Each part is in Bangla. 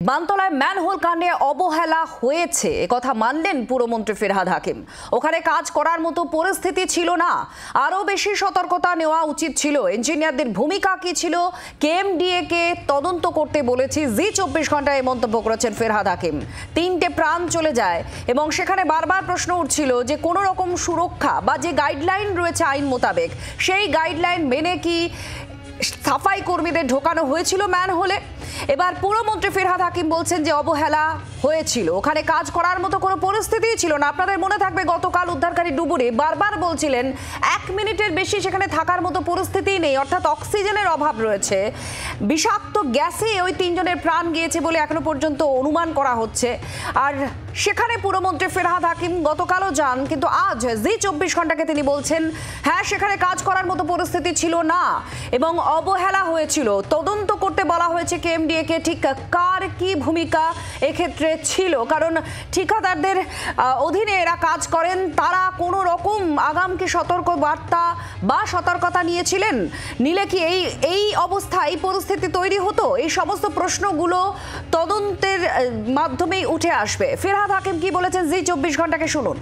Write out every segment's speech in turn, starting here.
বানতলায় ম্যানহোল কাণ্ডে অবহেলা হয়েছে একথা মানলেন পুরমন্ত্রী ফিরহাদ হাকিম। ওখানে কাজ করার মতো পরিস্থিতি ছিল না, আরও বেশি সতর্কতা নেওয়া উচিত ছিল। ইঞ্জিনিয়ারদের ভূমিকা কি ছিল কেএমডিএ কে তদন্ত করতে বলেছি জি 24 ঘন্টায় মন্তব্য করেছেন ফিরহাদ হাকিম। 3টে প্রাণ চলে যায় এবং সেখানে বারবার প্রশ্ন উঠছিল যে কোনো রকম সুরক্ষা বা যে গাইডলাইন রয়েছে আইন মোতাবেক সেই গাইডলাইন মেনে কি সাফাই কর্মীদের ঢোকানো হয়েছিল ম্যানহোলে। এবার পুরমন্ত্রী ফিরহাদ হাকিম বলছেন যে অবহেলা হয়েছিল, ওখানে কাজ করার মতো কোনো পরিস্থিতি ছিল না। আপনাদের মনে থাকবে গতকাল উদ্ধারকারী ডুবুরি বারবার বলছিলেন 1 মিনিটের বেশি সেখানে থাকার মতো পরিস্থিতি নেই, অর্থাৎ অক্সিজেনের অভাব রয়েছে। বিষাক্ত গ্যাসে ওই 3 জনের প্রাণ গিয়েছে বলে এখনো পর্যন্ত অনুমান করা হচ্ছে। আর সেখানে পুরমন্ত্রী ফিরহাদ হাকিম গতকালও যান, কিন্তু আজ জি 24 ঘন্টাকে তিনি বলছেন হ্যাঁ সেখানে কাজ করার মতো পরিস্থিতি ছিল না এবং অবহেলা হয়েছিল। তদন্ত করতে বলা হয়েছে কেএমডিএ কে। ঠিক কার কি ভূমিকা এক্ষেত্রে ছিল, কারণ ঠিকাদারদের অধীনে এরা কাজ করেন, তারা কোনো রকম আগাম কি সতর্ক বার্তা বা সতর্কতা নিয়েছিলেন? নিলে কি এই অবস্থায় এই পরিস্থিতি তৈরি হতো? এই সমস্ত প্রশ্নগুলো তদন্তের মাধ্যমেই উঠে আসবে। ফিরহাদ হাকিম কি বলেছেন জি 24 ঘন্টাকে শুনুন।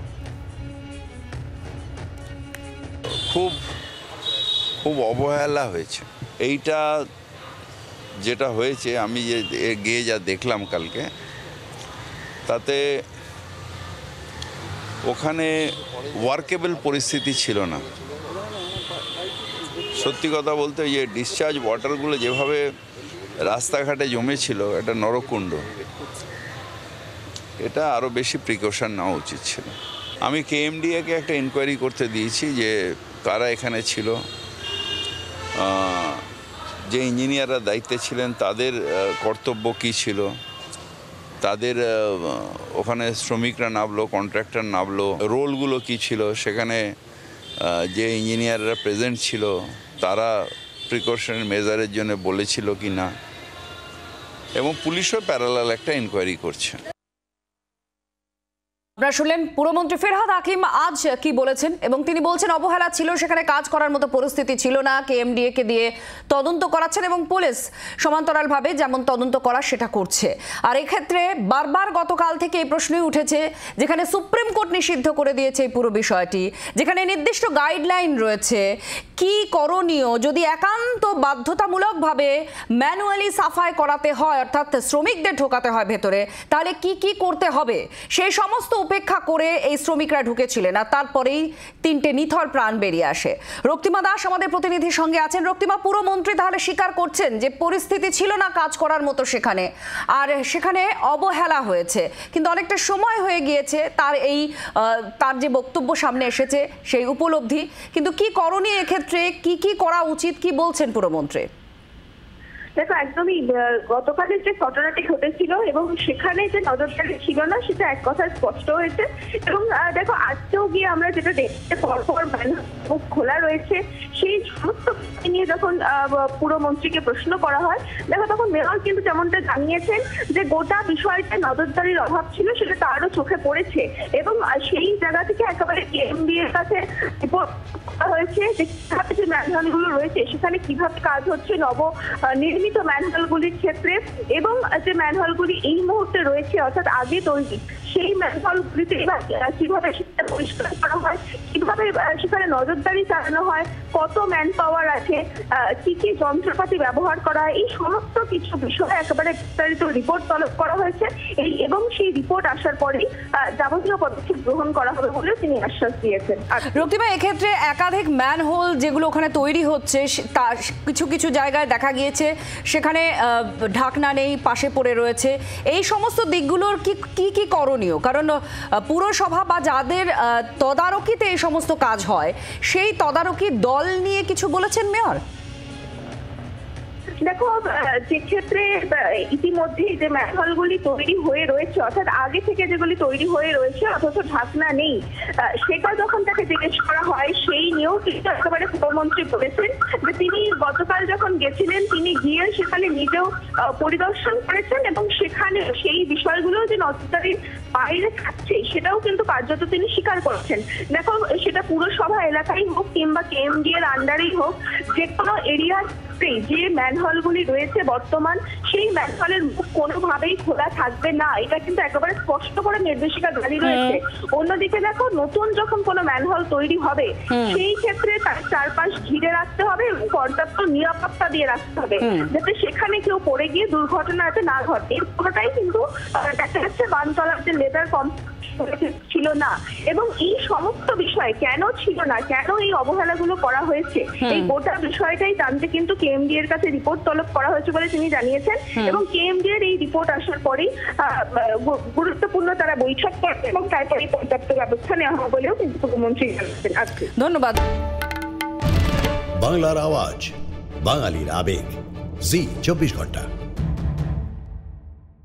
খুব অবহেলা হয়েছে। এইটা যেটা হয়েছে আমি গিয়ে যা দেখলাম কালকে, তাতে ওখানে ওয়ার্কেবল পরিস্থিতি ছিল না। সত্যি কথা বলতে যে ডিসচার্জ ওয়াটারগুলো যেভাবে রাস্তাঘাটে জমেছিল, একটা নরকুণ্ড, এটা আরও বেশি প্রিকশন নেওয়া উচিত ছিল। আমি কেএমডিএকে একটা ইনকোয়ারি করতে দিয়েছি যে কারা এখানে ছিল, যে ইঞ্জিনিয়াররা দায়িত্বে ছিলেন তাদের কর্তব্য কী ছিল, তাদের ওখানে শ্রমিকরা নামলো, কন্ট্রাক্টর নামলো, রোলগুলো কী ছিল, সেখানে যে ইঞ্জিনিয়াররা প্রেজেন্ট ছিল তারা প্রিকশন মেজারের জন্য বলেছিল কি না, এবং পুলিশও প্যারালাল একটা ইনকোয়ারি করছে। আপনারা শুনলেন পুরমন্ত্রী ফিরহাদ হাকিম আজ কি বলেছেন, এবং তিনি বলছেন অবহেলা ছিল, সেখানে কাজ করার মতো পরিস্থিতি ছিল না। কেএমডিএ কে দিয়ে তদন্ত করাচ্ছেন এবং পুলিশ সমান্তরালভাবে যেমন তদন্ত করা সেটা করছে। আর এক্ষেত্রে বারবার গতকাল থেকে এই প্রশ্নই উঠেছে, যেখানে সুপ্রিম কোর্ট নিষিদ্ধ করে দিয়েছে এই পুরো বিষয়টি, যেখানে নির্দিষ্ট গাইডলাইন রয়েছে কি করণীয় যদি একান্ত বাধ্যতামূলকভাবে ম্যানুয়ালি সাফাই করাতে হয়, অর্থাৎ শ্রমিকদের ঢোকাতে হয় ভেতরে, তাহলে কি কি করতে হবে সেই সমস্ত উপেক্ষা করে এই শ্রমিকরা ঢুকেছিলেন। আর তারপরেই 3টে নিথর প্রাণ বেরিয়ে আসে। রক্তিমা দাস আমাদের প্রতিনিধির সঙ্গে আছেন। রক্তিমা, পুরমন্ত্রী তাহলে স্বীকার করছেন যে পরিস্থিতি ছিল না কাজ করার মতো সেখানে, আর সেখানে অবহেলা হয়েছে, কিন্তু অনেকটা সময় হয়ে গিয়েছে তার যে বক্তব্য সামনে এসেছে সেই উপলব্ধি, কিন্তু কি করণীয় এক্ষেত্রে, কি করা উচিত, কি বলছেন পুরমন্ত্রী? দেখো, একদমই গতকালের যে ঘটনাটি ঘটেছিল এবং সেখানে যে নজরদারি ছিল না সেটা এক কথায় স্পষ্ট হয়েছে। এবং দেখো, আজকেও গিয়ে আমরা যেটা দেখতে পরপর মুখ খোলা রয়েছে, সেই সমস্ত নিয়ে যখন পুরমন্ত্রীকে প্রশ্ন করা হয়, দেখো তখন মেয়র কিন্তু যেমনটা জানিয়েছেন যে গোটা বিষয়টা নজরদারির অভাব ছিল, সেটা তারও চোখে পড়েছে এবং সেই জায়গা থেকে একেবারে কেএমডিএর কাছে রিপোর্ট করা হয়েছে যে কিভাবে যে ম্যানহোলগুলো রয়েছে সেখানে কিভাবে কাজ হচ্ছে নির্মিত ম্যানহোলগুলির ক্ষেত্রে, এবং যে ম্যানহোলগুলি এই মুহূর্তে রয়েছে অর্থাৎ আগে তৈরি, সেই ম্যানহোলগুলিতে এবার কিভাবে সেটা পরিষ্কার করা হয়, কিভাবে সেখানে নজরদারি চালানো হয়, কত ম্যান পাওয়ার আছে, কি কি যন্ত্রপাতি ব্যবহার করা হয়, এই সমস্ত কিছু বিষয়ে একেবারে বিস্তারিত রিপোর্ট তলব করা হয়েছে। এবং সেই রিপোর্ট আসার পরেই যাবতীয় পদক্ষেপ গ্রহণ করা হবে বলে তিনি আশ্বাস দিয়েছেন। রক্তিমা, এক্ষেত্রে একাধিক ম্যানহোল যেগুলো ওখানে তৈরি হচ্ছে, তার কিছু কিছু জায়গায় দেখা গিয়েছে সেখানে ঢাকনা নেই, পাশে পড়ে রয়েছে, এই সমস্ত দিকগুলোর কি করণীয়? কারণ পুরসভা বা যাদের তদারকিতে এই সমস্ত কাজ হয় সেই তদারকি দল নিয়ে কিছু বলেছেন মেয়র? দেখো, যে ক্ষেত্রে ইতিমধ্যে যে ম্যানহোলগুলি তৈরি হয়ে রয়েছে, অর্থাৎ আগে থেকে যেগুলি তৈরি হয়ে রয়েছে অথচ ঢাকনা নেই, সেটা যখন তাকে জিজ্ঞেস করা হয় সেই নিয়েও কিন্তু একেবারে মুখ্যমন্ত্রী বলেছেন যে তিনি গতকাল যখন গেছিলেন তিনি গিয়ে সেখানে নিজেও পরিদর্শন করেছেন এবং সেখানে সেই বিষয়গুলো যে নজরদারির বাইরে থাকছে সেটাও কিন্তু কার্যত তিনি স্বীকার করছেন। দেখো, সেটা পুরসভা এলাকায় হোক কিংবা কেএমডি এর আন্ডারেই হোক, যে কোনো এরিয়ার যে ম্যানহোলগুলি রয়েছে বর্তমান, সেই ম্যানহোলের মুখ কোনোভাবেই খোলা থাকবে না, এটা কিন্তু একেবারে স্পষ্ট করে নির্দেশিকা জারি রয়েছে। অন্যদিকে দেখো, নতুন যখন কোনো ম্যানহোল তৈরি হবে সেই ক্ষেত্রে তার চারপাশ ঘিরে রাখতে হবে এবং পর্যাপ্ত নিরাপত্তা দিয়ে রাখতে হবে, যাতে সেখানে কেউ পড়ে গিয়ে দুর্ঘটনা যাতে না ঘটে। এর পুরোটাই কিন্তু দেখা যাচ্ছে বানতলার যে লেদার ছিল না, এবং এই সমস্ত বিষয় কেন ছিল না, কেন এই অবহেলাগুলো করা হয়েছে, এই গোটা বিষয়টাই জানতে কিন্তু কেএমডি এর কাছে রিপোর্ট তলব করা হয়েছে বলে তিনি জানিয়েছেন। এবং কেএমডি এর এই রিপোর্ট আসার পরেই গুরুত্বপূর্ণ তারা বৈঠক করবে এবং তারপরে পর্যাপ্ত ব্যবস্থা নেওয়া হবে বলেও কিন্তু মুখ্যমন্ত্রী জানাচ্ছেন। আজকে ধন্যবাদ। বাংলার আওয়াজ, বাঙালির আবেগ, জি 24 ঘন্টা।